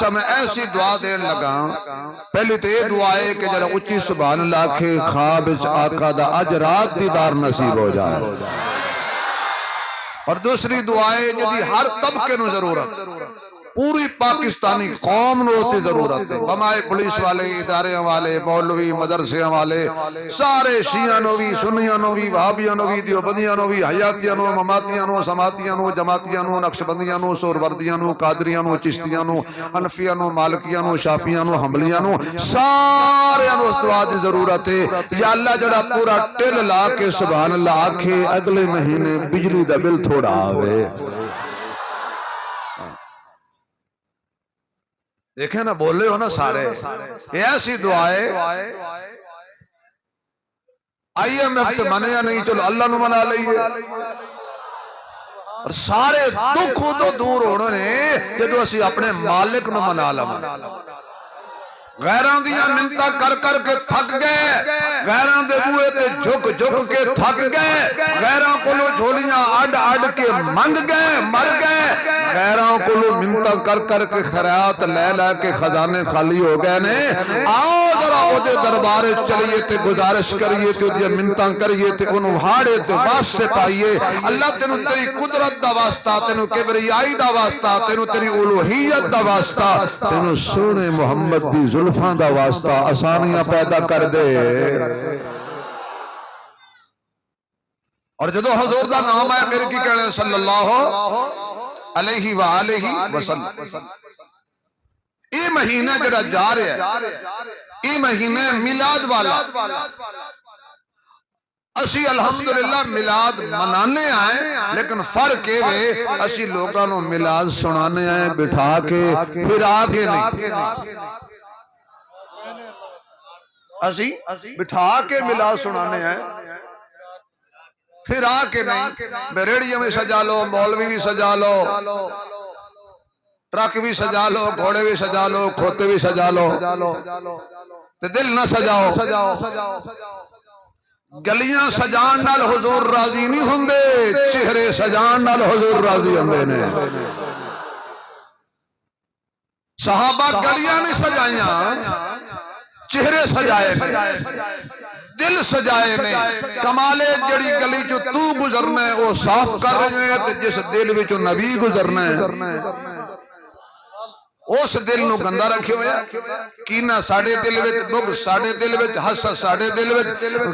میں ایسی دعا دین لگا پہلی تو یہ دعا ہے کہ جڑا اچھی سبحان اللہ کے خواب وچ آقا دا اج رات دیدار نصیب ہو جائے، اور دوسری دعا ہے جدی ہر طبقے نو ضرورت، پوری پاکستانی قوم نو ہوتی ضرورت ہے، بمائے پولیس والے، ادارے والے، مولوی، مدرسے والے، سارے شیعہ نو بھی، سنیاں نو بھی، وہابیاں نو بھی، دیوبندیاں نو بھی، حیاتیاں نو، مماتیاں نو، سماتیاں نو، جماعتیاں نو، نقشبندیاں نو، سہروردیاں نو، قادریاں نو، چشتیاں نو، حنفیاں نو، مالکیاں نو، شافیاں نو، حنبلیاں نو، سارے نو اس دعا دی ضرورت ہے۔ یا اللہ جڑا پورا ٹل لا کے سبحان اللہ آکھے اگلے مہینے بجلی دا بل تھوڑا آوے۔ دیکھیں نا، بولے ہو نا سارے، یہ ایسی دعائے IMF تے مانے یا نہیں، چلو اللہ نو منا لئیے، اور سارے دکھ تو دور ہونے نے جدو اسی اپنے مالک نو منا لما۔ غیران دیا منتا کر کر کے تھک گئے، غیران دے بوئے تے جھک جھک کے تھک گئے، غیران کلو جھولیاں اڈ اڈ کے منگ گئے، مر گئے، غیران کلو منتا کر کر کے خیرات لے لے کے خزانے خالی ہو گئے نے۔ آؤ ذرا او دے دربارے چلیے تے گزارش کریے تے دیا منتا کریے تے انہوں ہاڑے تے واسطے پائیے۔ اللہ تینو تیری قدرت دا واسطہ، تینو کبریائی دا واسطہ، تینو تیری الوہیت دا واسطہ، تینو سونے محمد دی زلفاں دا واسطہ آسانیاں پیدا کر دے۔ اور جدو حضور دا نام آیا میرے کی کہنے صلی اللہ علیہ وآلہ وسلم، یہ مہینہ جڑا جا رہے ہیں، یہ مہینہ میلاد والا، اسی الحمدللہ میلاد منانے آئے، لیکن فرق ہے وے اسی لوگاں نو میلاد سنانے آئے بٹھا کے پھر آگے نہیں، اسی بٹھا کے میلاد سنانے آئے پھر آکے نہیں، ریڑیوں میں سجا لو، مولوی بھی سجا لو، ٹرک بھی سجا لو، گھوڑے بھی سجا لو، کھوتے بھی سجا لو، تے دل نہ سجاؤ۔ گلیاں سجان نال حضور راضی نہیں ہوندے، چہرے سجان نال حضور راضی ہوندے نے۔ صحابہ گلیاں نہیں سجائیاں، چہرے سجائے نے، دل سجائے نے۔ کمالے جڑی گلی جو تو گزرنا ہے وہ صاف کر رہے ہیں، تے جس دل میں جو نبی گزرنا ہے اس دل نو گندہ رکھے ہویا، کینہ ساڑے دل وچ، بغض ساڑے دل وچ، حسد ساڑے دل وچ،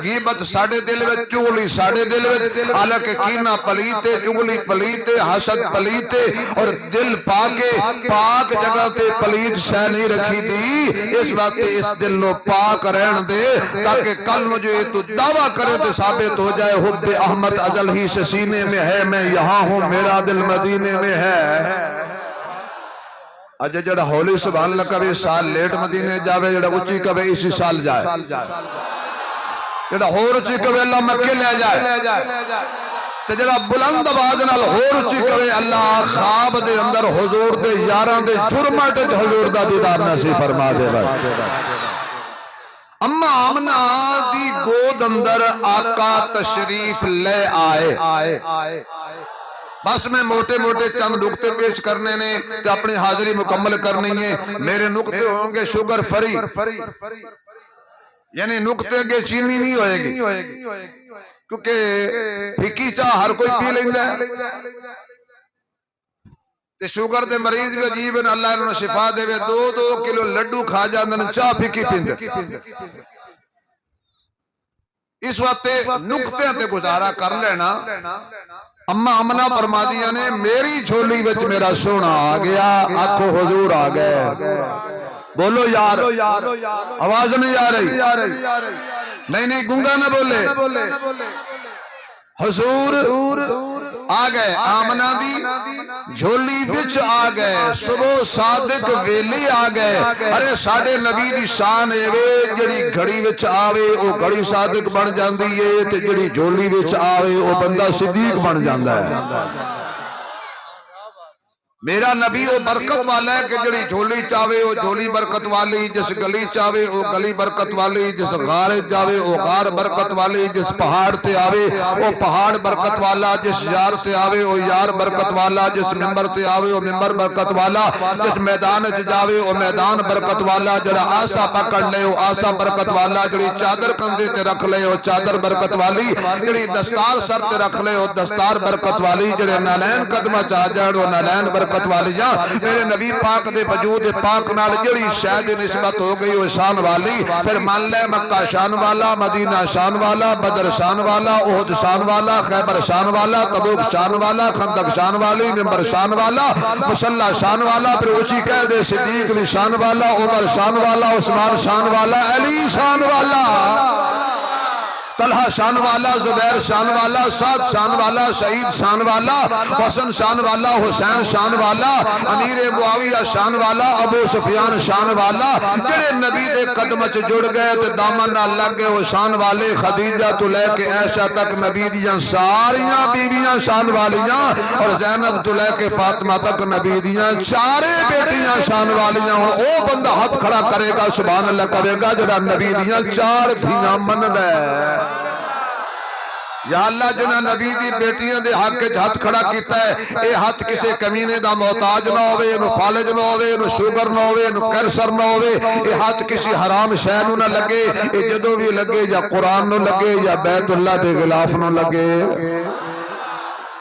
غیبت ساڑے دل وچ، چغلی ساڑے دل وچ، حالانکہ کینہ پلیتے، چغلی پلیتے، حسد پلیتے، اور دل پاکے، پاک جگہ تے پلیت شے نہیں رکھی دی۔ اس وقت اس دل نو پاک رہن دے تاکہ کل نو جو تو دعویٰ کرے تو ثابت ہو جائے حب احمد ازل ہی سے سینے میں ہے، میں یہاں ہوں، میرا دل مدینے میں ہے۔ اجھے جڑا ہولی سبحان اللہ کبھی سال لیٹ مدینے جاوے، جڑا اچھی کبھی اسی سال جائے، جڑا ہور اچھی کبھی اللہ مکے لے جائے، تے جڑا بلند آواز نال ہور اچھی کبھی اللہ خواب دے اندر حضور دے یاران دے جرمٹ حضور دا دیدار نصیب فرما دے بھائی۔ اما آمنہ دی گود اندر آقا تشریف لے آئے، بس میں موٹے موٹے چند نقطے پیش کرنے نے کہ اپنی حاضری مکمل کرنی ہے۔ میرے نقطے ہوں گے شوگر فری، یعنی نقطے کے چینی نہیں ہوئے گی، کیونکہ پھکی چاہ ہر کوئی پی لیندہ ہے، تے شوگر دے مریض بھی عجیب ہیں، اللہ انہوں نے شفا دے وے، 2 کلو لڈو کھا جاندن، چاہ پھکی پیندے۔ اس وقت نقطے تے گزارا کر لینا۔ اما آمنہ فرما دیا نے میری جھولی وچ میرا سونا آ گیا، آنکھوں حضور آ گئے۔ بولو یار، آواز نہیں آ رہی، نہیں گنگا نہ بولے، حضور آ گئے، آمنہ دی جھولی وچ آ گئے، صبح صادق ویلی آ گئے۔ ارے ساڑھے نبی دی شان ایوے جڑی گھڑی وچ آوے او گھڑی صادق بن جاندی ہے، تے جڑی جھولی وچ آوے او بندہ صدیق بن جاندہ ہے۔ میرا نبی وہ برکت والا ہے کہ جڑی جھولی چاہ جاوے وہ جھولی برکت والی، جس گلی چاوے وہ گلی برکت والی، جس غار جاوے وہ غار برکت والی، جس پہاڑ تے آوے وہ پہاڑ برکت والا، جس یار تے آوے وہ یار برکت والا، جس ممبر تے آوے وہ ممبر برکت والا، جس میدان جاوے وہ میدان برکت والا، جڑا آسا پکڑ لے وہ آسا برکت والا، جڑی چادر کندے تے رکھ لے وہ چادر برکت والی، جڑی دستار سر تے رکھ لے وہ دستار برکت والی، جڑے نالین قدمہ چاہ جان وہ نالین برکت والی۔ جا میرے نبی پاک دے وجود پاک نال جڑی شاید نسبت ہو گئی وہ شان والی، پھر مان لے مکہ شان والا، مدینہ شان والا، بدر شان والا، احد شان والا، خیبر شان والا، تبوک شان والا، خندق شان والی، ممبر شان والا، مسلح شان والا، پھر اونچی کہہ دے صدیق بھی شان والا، عمر شان والا، عثمان شان والا، علی شان والا، طلحہ شان والا، زبیر شان والا، سعد شان والا، شہید شان والا، حسن شان والا، حسین شان والا، امیر معاویہ شان والا، ابو سفیان شان والا، جڑے نبی دے قدم چ جڑ گئے تے دامن نہ لگ گئے وہ شان والے، خدیجہ تو لے کے عائشہ تک نبی دیاں ساریاں بیویاں شان والیاں، اور زینب تو لے کے فاطمہ تک نبی دیاں چارے بیٹیاں شان والیاں، او بندہ ہاتھ کھڑا کرے گا سبحان اللہ کہے گا جڑا نبی دیاں چار دھیاں من دے۔ یا اللہ جنہ نبی دی بیٹیاں دے حق ہاتھ کھڑا کیتا ہے، اے ہاتھ کسے کمینے دا محتاج نہ ہوئے، انہوں فالج نہ ہوئے، انہوں شوگر نہ ہوئے، انہوں کینسر نہ ہوئے، اے ہاتھ کسی حرام شے نو نہ لگے، اے جدو بھی لگے یا قرآن نو لگے یا بیت اللہ دے غلاف نو لگے۔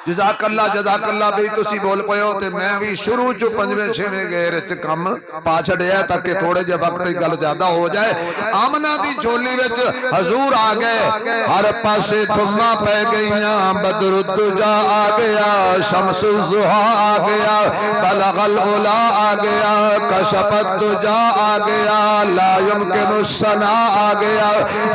جزاک اللہ بھی تسی بول پئے ہو تے میں بھی شروع جو پنجویں چھویں گئے چ کم پا چھڑیا تاکہ تھوڑے جے وقت گل زیادہ ہو جائے۔ آمنہ دی جھولی وچ حضور آ گئے، ہر پاسے تھما پہ گئیاں، بدر الدجا آ گیا، شمس الضحیٰ آ گیا، بلغ العلا آ گیا، کشف الدجا آ گیا، لا یمکن الثنا آ گیا،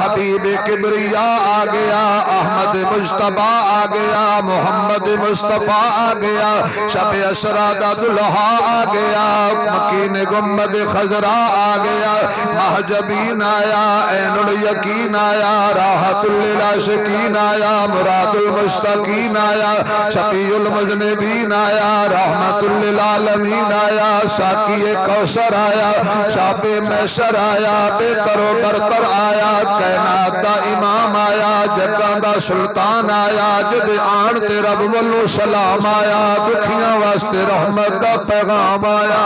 حبیب کبریاء آ گیا، احمد مجتبیٰ آ گیا، محمد مصطفیٰ آ گیا، شب اسرا دلہا آ گیا، مکین گمبد خضرا آ گیا، محجبین آیا، عین الیقین آیا، راحت للعاشقین آیا، مراد المشتاقین آیا، شفیع المذنبین آیا، رحمت للعالمین آیا، ساقی کوثر آیا، شافع محشر آیا، بہتر و برتر آیا، کائنات دا امام آیا، جگاں دا سلطان آیا، جد آن تے رب والو سلام آیا، دکھیاں واسطے رحمت دا پیغام آیا۔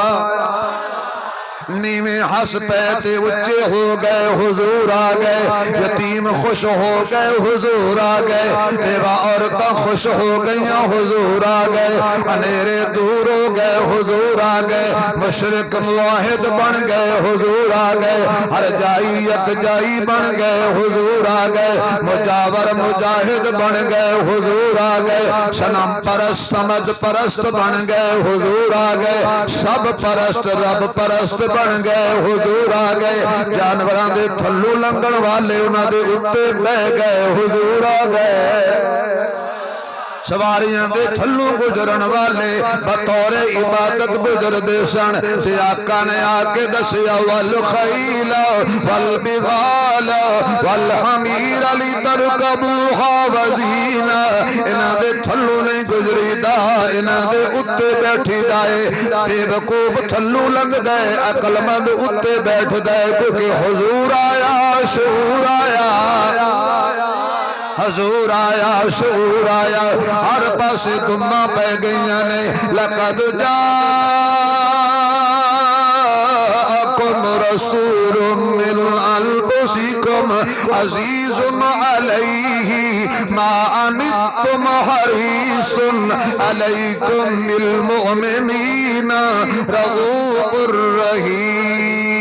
نیویں ہس پہ تے اچے ہو گئے حضور آ گئے، یتیم خوش ہو گئے حضور آ گئے، بیوہ عورتاں خوش ہو گئیاں حضور آ گئے، انیرے دور ہو گئے حضور آ گئے، مشرق موحد بن گئے حضور آ گئے، ہر جائی یک جائی بن گئے حضور آ گئے، مجاور مجاہد بن گئے حضور آ گئے، صنم پرست سمد پرست بن گئے حضور آ گئے، سب پرست رب پرست بن گئے حضور آ گئے، جانوراں دے تھلو لنگن والے انہاں دے اتے بہ گئے حضور آ گئے، سواریاں دے تھلو گزرن والے بطور عبادت گزر دے سن، تے آقا نے آکے دسیا والخیل والبغال والحمیر لترکبوها وزینا، انہاں دے تھلو نہیں گزری دا، انہاں دے اتے بیٹھی دائے، بے وقوف تھلو لنگ دائے، عقل مند اتے بیٹھ دائے، کیونکہ حضور آیا شعور آیا، حضور آیا شعور آیا، ہر پاسے دمہ پہ گئیاں نے، لقد جاءکم رسول من انفسکم عزیز علیہ ما عنتم حریص علیکم بالمؤمنین رؤوف الرحیم۔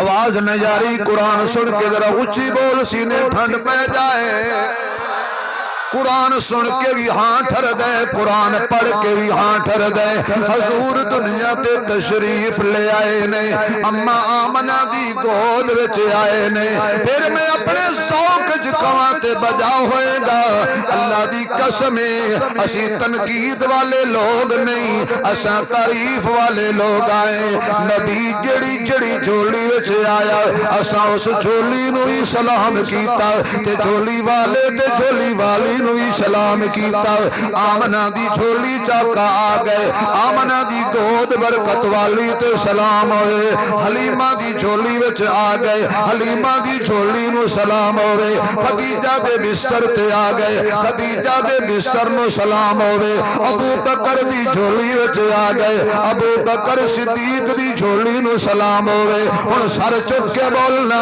آواز نہ جاری، قرآن سن کے ذرا اچھی بول، سینے ٹھنڈ پہ جائے، قرآن سن کے بھی ہاں ٹھر دے، قرآن پڑھ کے بھی ہاں ٹھر دے، حضور دنیا تے تشریف لے آئے نے، اما آمنہ دی گود وچ آئے نے، پھر میں اپنے ذوق جکواں تے بجا ہوئے گا، اللہ دی قسمیں اسی تنقید والے لوگ نہیں، اساں تعریف والے لوگ آئے، نبی جڑی جڑی جھولی وچ آیا، اساں اس جھولی نو ہی سلام کیتا، تے جھولی والے تے جھولی والی نو بھی سلام کیتا آمنہ دی جھولی چاکا آ گئے آمنہ دی گود برکت والی تے سلام ہوئے حلیمہ دی جھولی وچ آ گئے حلیمہ دی جھولی نو سلام ہوئے خدیجہ دے بستر تے آ گئے خدیجہ دے بستر نو سلام ہوئے ابو بکر دی جھولی وچ آ گئے ابو بکر صدیق دی جھولی نو سلام ہوئے ان سر چک کے بولنا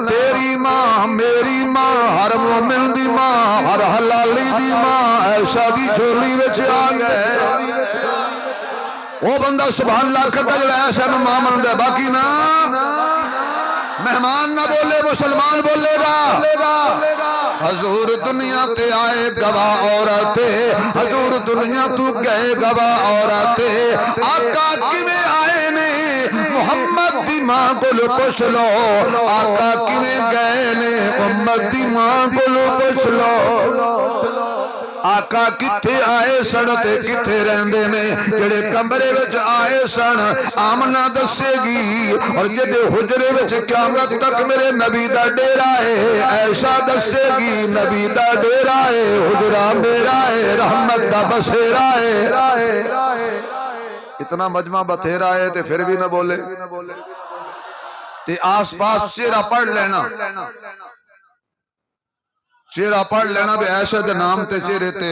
تیری ماں میری ماں ہر مومن دی ماں ہر حلالی دی ماں عائشہ دی جھولی وچ آ گئے وہ بندہ سبحان اللہ کرتا جڑا عائشہ نو ماں من دے باقی نا مہمان نہ بولے مسلمان بولے گا حضور دنیا تے آئے گواہ عورتیں حضور دنیا تو گئے گواہ عورتیں آقا کیویں آئے نے محمد دی ماں کو پوچھ لو آقا کیویں گئے نے محمد دی ماں کو پوچھ لو آقا کتھے آئے سن تے کتھے رہندے نے جڑے کمرے وچ آئے سن آمنہ دسے گی اور جدے حجرے وچ قیامت تک میرے نبی دا ڈیرا ہے عائشہ دسے گی نبی دا ڈیرا ہے حجرہ میرا ہے رحمت دا بسیرا ہے اتنا مجمع بتھیرا ہے تے پھر بھی نہ بولے تے آس پاس چہرہ پڑھ لینا چہرہ پڑھ لینا بھی عائشہ دے نام تے چہرے تے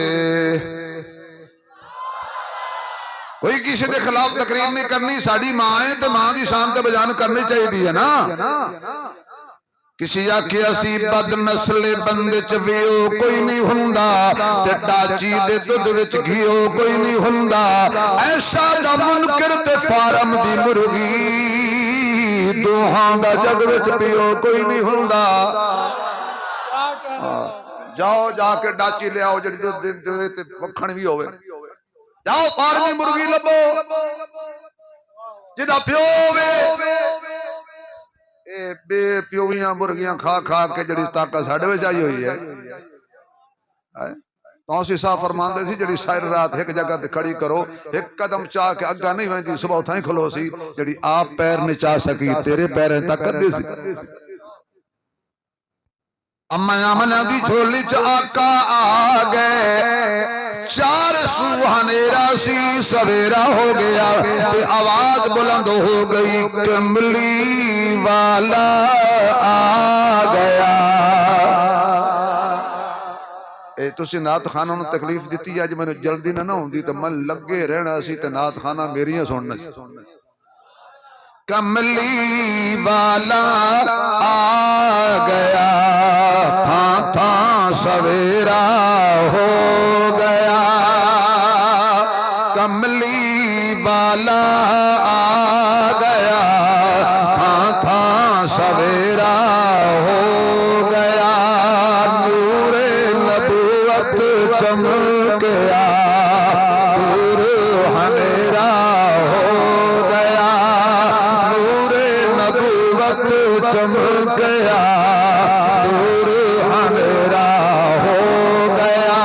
کوئی کسی دے خلاف تقریر نہیں کرنی ساڑی ماں ہے تے ماں دی شان تے بیان کرنی چاہیے دی ہے نا کسی آکھے اسی بد نسل بندے چویو کوئی نہیں ہندا تے ڈاچی دے دودھ وچ گھیو کوئی نہیں ہندا ایسا دا منکر تے فارم دی مرغی دوہاں دا جگ وچ پیو کوئی نہیں ہندا جاؤ جا کے ڈاچی لے آؤ جڑی دے تے مکھن بھی ہوئے جاؤ فارمی مرغی لبو جدا پیو وے اے بے پیویاں مرغیاں کھا کھا کے جڑی طاقت ساڈے وچ آئی ہوئی ہے تو اسی صاحب فرماندے سی جڑی ساری رات ایک جگہ تے کھڑی کرو ایک قدم چاہ کے اگا نہیں ویندی صبح اٹھائیں کھلو سی جڑی آپ پیر نہیں چاہ سکی تیرے پیریں طاقت دے سی اما آمنہ دی جھولی چ آقا آ گئے چار سو ہنیرا سی سویرا ہو گیا تے آواز بلند ہو گئی کملی والا آ گیا اے تسی نعت خانہ نو تکلیف دیتی ہے اج میں جلدی نہ ہوندی تے من لگے رہنا سی تے نعت خانہ میریاں سننا سی کملی والا آ گیا تھا تھا سویرا ہو گیا کملی والا آ گیا تھا تھا سویرا ہو گیا نور نبوت چمکیا دور ہنیرا ہو گیا نور نبوت چمک گیا دور ہنیرا ہو گیا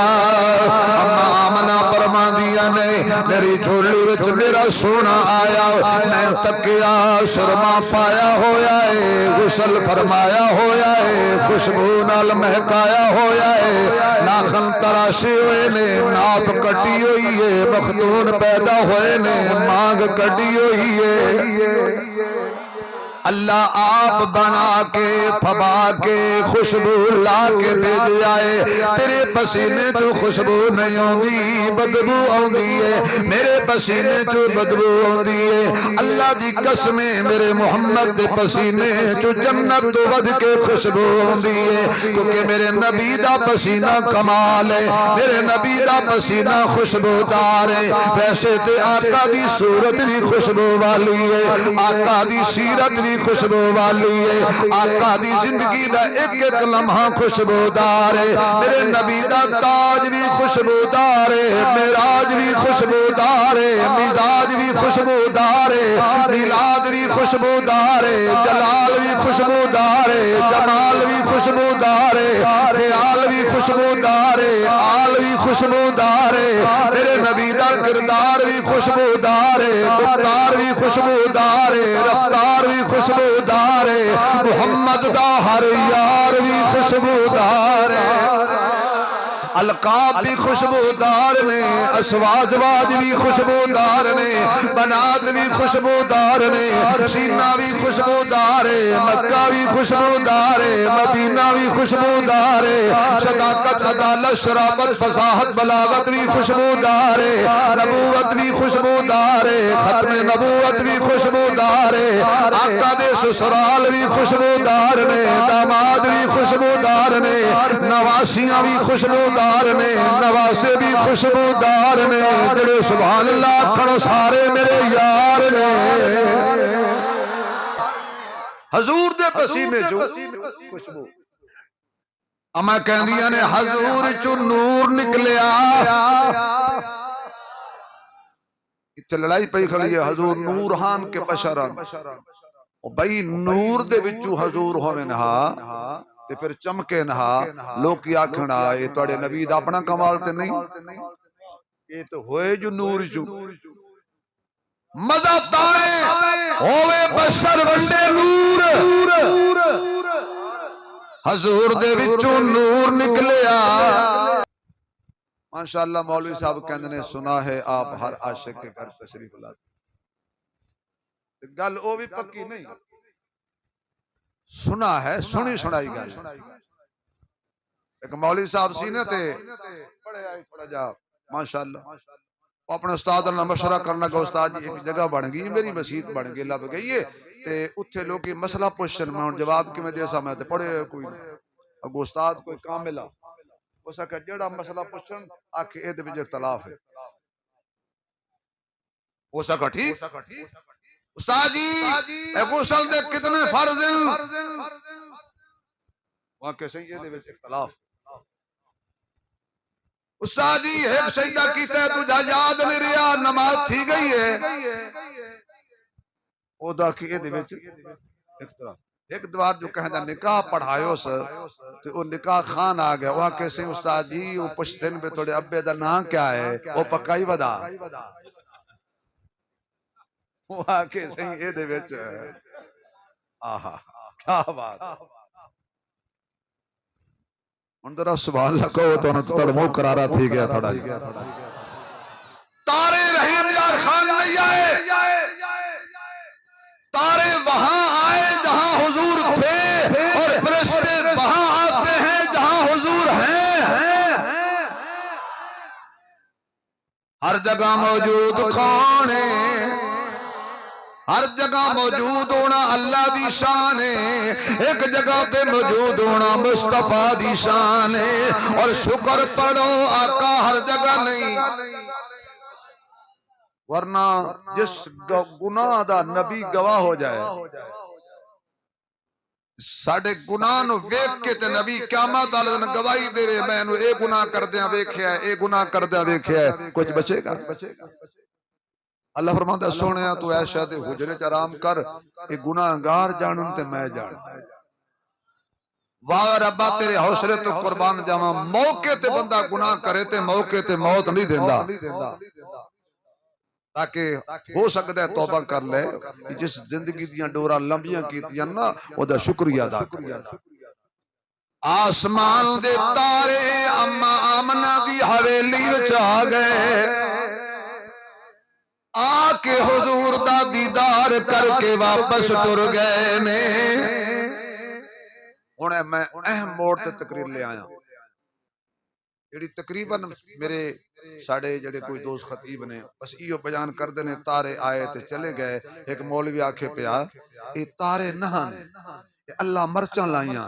آمنہ فرما دیا نے میری جھولی وچ میرا سونا آیا میں تکیا سرما پایا ہویا ہے غسل فرمایا ہویا ہے خوشبو نال مہکایا ہویا ہے ناخن تراشے ہوئے نے ناف کٹی ہوئی ہے مخدون پیدا ہوئے نے مانگ کٹی ہوئی ہے اللہ آپ بنا کے پھبا کے خوشبو لا کے بھیج آئے تیرے پسینے تو خوشبو نہیں ہوندی بدبو ہوندی ہے میرے پسینے تو بدبو ہوندی ہے اللہ دی قسمیں میرے محمد دے پسینے تو جنت تو ود کے خوشبو ہوندی ہے کیونکہ میرے نبی دا پسینہ کمال ہے میرے نبی دا پسینہ خوشبودار ہے ویسے تے آقا دی صورت بھی خوشبو والی ہے آقا دی سیرت بھی خوشبو والی ہے آقا دی زندگی دا ایک ایک لمحہ خوشبودار ہے میرے نبی دا تاج بھی خوشبودار ہے معراج بھی خوشبودار ہے مزاج بھی خوشبودار ہے میلاد بھی خوشبودار ہے جلال بھی خوشبودار ہے جمال بھی خوشبودار ہے خیال بھی خوشبودار ہے آل بھی خوشبودار ہے میرے نبی دا کردار بھی خوشبودار ہے گفتار بھی خوشبودار ہے رفتار بھی خوشبودار ہے محمد دا ہر یار بھی خوشبودار ہے القاب بھی خوشبودار نے، ازواج بھی خوشبودار نے، بنات بھی خوشبودار نے، سینہ بھی خوشبودار ہے، مکہ بھی خوشبودار ہے، مدینہ بھی خوشبودار ہے، صداقت عدالت شرافت فصاحت بلاغت بھی خوشبودار ہے، نبوت بھی خوشبودار ہے، ختم نبوت بھی خوشبودار ہے، آقا دے سسرال بھی خوشبودار نے، داماد بھی خوشبودار نے، نواسیاں بھی خوشبودار نے، نواسے بھی خوشبودار نے، جڑے سبحان اللہ کھڑو سارے میرے یار نے۔ حضور دے پسینے جو خوشبو اما کہندیاں نے حضور چو نور نکلیا، اتھے لڑائی پئی کھڑی ہے حضور نورہان کے بشران، بھئی نور دے وچو حضور ہوئے نہا تے پھر چمکے نہا، لوگ کی آکھنا یہ توڑے نبی دا اپنا کمال تے نہیں، یہ تو ہوئے جو نور جو مزہ تائیں ہوئے بشر ونڈے نور، حضور دے وچوں نور نکلیا۔ ماشاءاللہ مولوی صاحب کہندے نے سنا ہے آپ ہر عاشق کے گھر تشریف لاتے، گل او بھی پکی نہیں، سنا ہے سنی سنائی گل۔ ایک مولوی صاحب سینے تے پڑھے آئی پڑھا جا ماشاءاللہ، وہ اپنے استاد اللہ مشورہ کرنا کہ استاد جی ایک جگہ بڑھ گئی میری مسجد بڑھ گئی لب گئی ہے تے اتھے لوگ کی مسئلہ پوچھن میں جواب کی میں دیسا میں تے پڑھے کوئی اگو استاد کوئی کاملہ وہ سکھا جڑا مسئلہ پوچھن آکھے اے دے بجے اختلاف ہے، وہ سکھا ٹھیک استاد جی اے غسل دے کتنے فرض ہیں، وہاں کیسے یہ دے بجے اختلاف، استاد جی ایک سجدہ کیتا ہے تجھا یاد نہیں رہا نماز تھی گئی ہے، او دا کی اے دے بچ اختلاف۔ ایک دوار جو کہندہ نکاح پڑھائیو سے تو وہ نکاح خان آ گیا، وہاں کیسے استاد جی وہ پشتن پہ تھوڑے ابے دا نام کیا ہے، وہ پکائی ودا، وہاں کیسے اے دے بچ آہا کیا بات، اندرہ سبحان اللہ کہو تو انہوں تڑ مو کرارا تھی گیا تھوڑا جی۔ تارے رحیم یار خان نہیں آئے، تارے وہاں آئے جہاں حضور تھے اور فرشتے وہاں آتے ہیں جہاں حضور ہیں، ہر جگہ موجود کون ہے، ہر جگہ موجود ہونا اللہ دی شان ہے، ایک جگہ تے موجود ہونا مصطفیٰ دی شان ہے، اور شکر پڑھو آقا ہر جگہ نہیں، ورنہ جس گناہ دا نبی گواہ ہو جائے، ساڑھے گناہ نو ویک کے تے نبی قیامت آلہ دن گواہی دے وے میں نو اے گناہ کر دیا ویکھیا ہے، اے گناہ کر دیا ویکھیا ہے، کچھ بچے گا؟ اللہ فرماتا ہے سونے تو عائشہ دے حجرے چرام کر، اے گناہ گار جانن تے میں جان، واہ ربا تیرے حوصلے تو قربان جاواں، موقع تے بندہ گناہ کرے تے موقع تے موت نہیں دیندہ، تاکہ ہو سکتا ہے توبہ کر لے، جس زندگی دیاں ڈورا لمبیاں کیتیاں نا وہ دا شکریہ ادا کرے۔ آسمان دے تارے اما آمنہ دی حویلی وچ آ گئے، آکے حضور دا دیدار کر کے واپس ٹر گئے نے۔ انہیں میں اہم موڑ تے تقریر لے آیا، جڑی تقریباً میرے ساڑھے جڑے کوئی دوست خطیب نے بس ایو بیان کر دینے تارے آئے تے چلے گئے، ایک مولوی آکھے پیا اے تارے نہاں اے اللہ مرچاں لائیاں،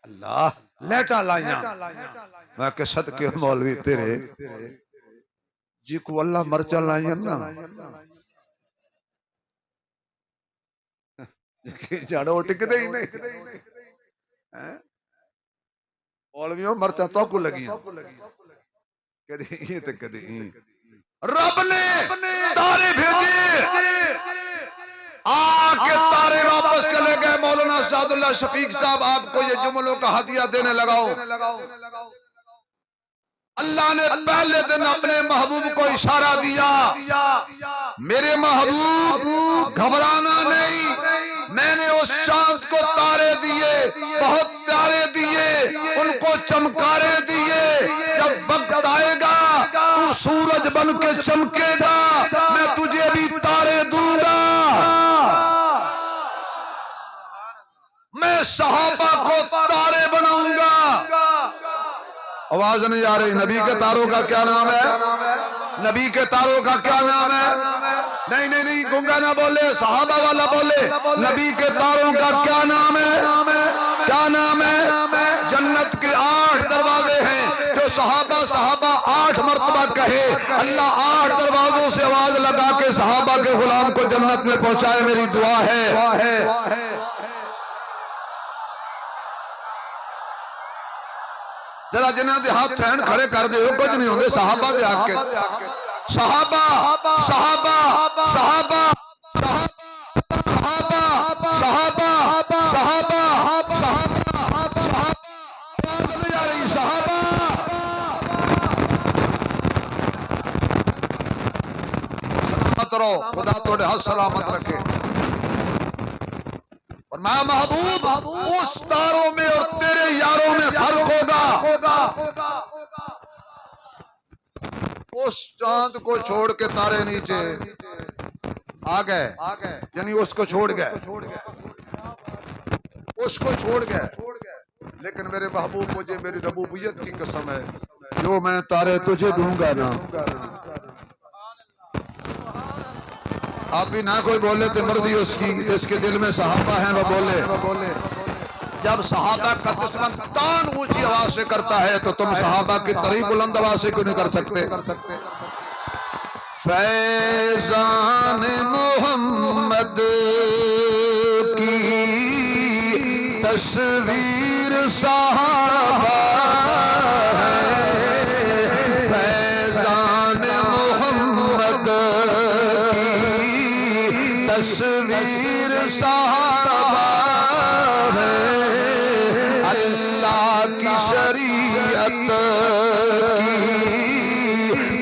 اللہ لیٹا لائیاں، میں کہ صدقے مولوی تیرے جی کو اللہ مرچاں لائیاں نا جاڑو ٹک دے ہی نہیں، مولویوں مرچاں تو کو لگیاں کدی یہ تے کدی رب نے تارے بھیجے، آکے تارے واپس چلے گئے۔ مولانا سعد اللہ شفیق صاحب آپ کو یہ جملوں کا ہدیہ دینے لگاؤ، اللہ نے پہلے دن اپنے محبوب کو اشارہ دیا، میرے محبوب گھبرانا نہیں، میں نے اس چاند کو تارے دیے، بہت پیارے دیے، سورج بن کے چمکے گا میں تجھے بھی تارے دوں گا. میں صحابہ کو تارے بناؤں گا. آواز نہیں آ رہی. نبی کے تاروں کا کیا نام ہے؟ نبی کے تاروں کا کیا نام ہے؟ نہیں گنگا نہ بولے, صحابہ والا بولے. نبی کے تاروں کا کیا نام ہے؟ کیا نام ہے؟ جنت کے 8 دروازے ہیں جو صحابہ 8 مرتبہ کہے, اللہ 8 دروازوں سے آواز لگا کے صحابہ کے غلام کو جنت میں پہنچائے. میری دعا ہے. ذرا جنہاں دے ہاتھ ہین کھڑے کر دے ہو, کچھ نہیں ہوندے. صحابہ دے حق کے صحابہ صحابہ صحابہ صحابہ صحابہ صحابہ صحابہ صحابہ. سلامت رہو, خدا توڑے ہاتھ سلامت رکھے. فرمایا محبوب اس تاروں میں اور تیرے یاروں میں فرق ہوگا. اس چاند کو چھوڑ کے تارے نیچے آ گئے, یعنی اس کو چھوڑ گئے, اس کو چھوڑ گئے. لیکن میرے محبوب مجھے میری ربوبیت کی قسم ہے, جو میں تارے تجھے دوں گا نا. آپ بھی نہ کوئی بولے تو مرضی اس کی, جس کے دل میں صحابہ ہیں وہ بولے. جب صحابہ کا دشمن تان اونچی آواز سے کرتا ہے تو تم صحابہ کی طریق بلند آواز سے کیوں نہیں کر سکتے؟ فیضان محمد کی تصویر صحابہ ہے. فیضان محمد کی تصویر صحابہ ہے. اللہ کی شریعت کی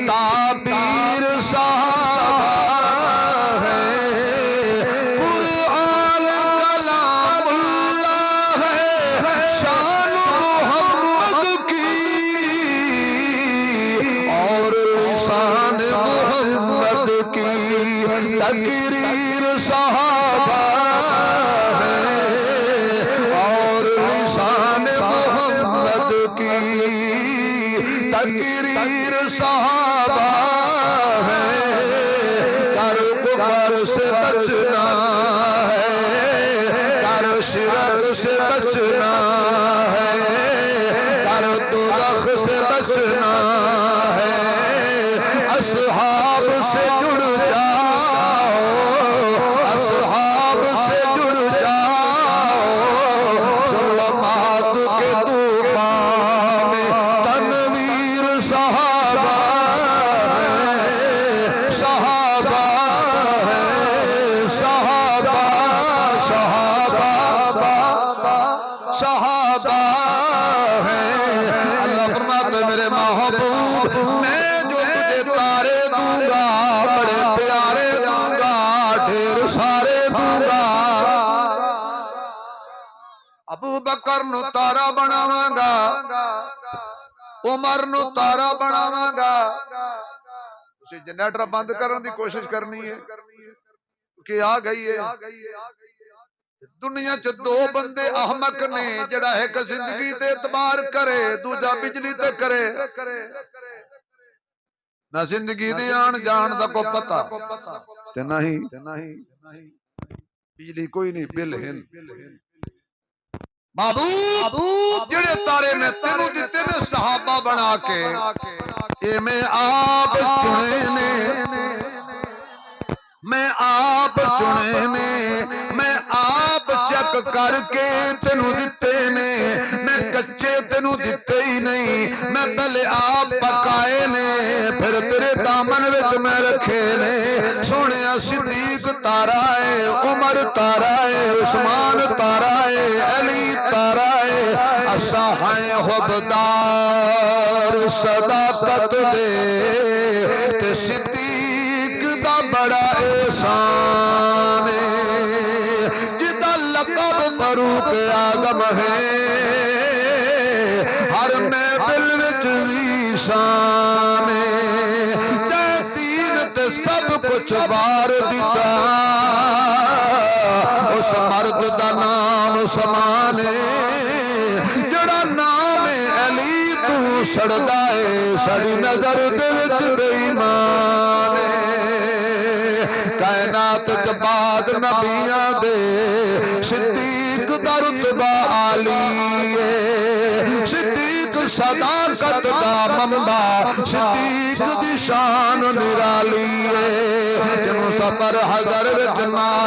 تعبیر صحابہ ہے. قرآن کلام اللہ ہے, شان محمد کی اور لسان محمد کی تقریر صحابہ ہے. اور لسان محمد کی تقریر صحابہ ہے. کر کفر سے بچنا ہے, کر شرک سے بچنا ہے, کر دوزخ سے بچنا ہے. اصحاب سے جڑ جاؤ, اصحاب سے جڑ جاؤ. ظلمات کے طوفان میں تنویر صحابہ ہے, صحابہ ہے, صحابہ صحابہ صحابہ ہے. اللہ فرماتے میرے محبوب میں جو تجھے تارے دوں گا, بڑے پیارے دوں گا, ڈھیر سارے دوں گا. ابو بکر نو تارا بناواں گا, عمر نو تارا بناواں گا. اسے جنریٹر بند کرنے دی کوشش کرنی ہے کہ آ گئی ہے. دنیا چ 2 بندے احمق نے, جڑا ایک زندگی تے اعتبار کرے, دوجا بجلی تے کرے. نہ زندگی دی آن جان دا کو پتا تے نہیں بجلی کوئی نہیں, بل ہن. محبوب جڑے تارے میں تینوں دیتے نے صحابہ بنا کے, اے میں آپ چنے نے, میں آپ چنے نے, میں آپ چک کر کے تینوں دیتے نے. میں کچے تینوں دیتے ہی نہیں, میں پہلے آپ پکائے نے, پھر تیرے دامن وچ میں رکھے نے. سونے صدیق تارا ہے, عمر تارا ہے, عثمان تارا ہے, علی تارا ہے. اساں ہیں حبدار صداقت دے, تے صدیق دا بڑا احسان ہے. جدا لقب فاروق اعظم ہے, ہر محفل وچ ذیشان ہے. خدا ہے سڑی نظر دے وچ بے ایمان کائنات جباد نبیاں دے صدیق دا رتبہ عالی ہے صدیق صداقت دا منبع صدیق دی شان نرالی ہے جنوں سفر حضر وچ نال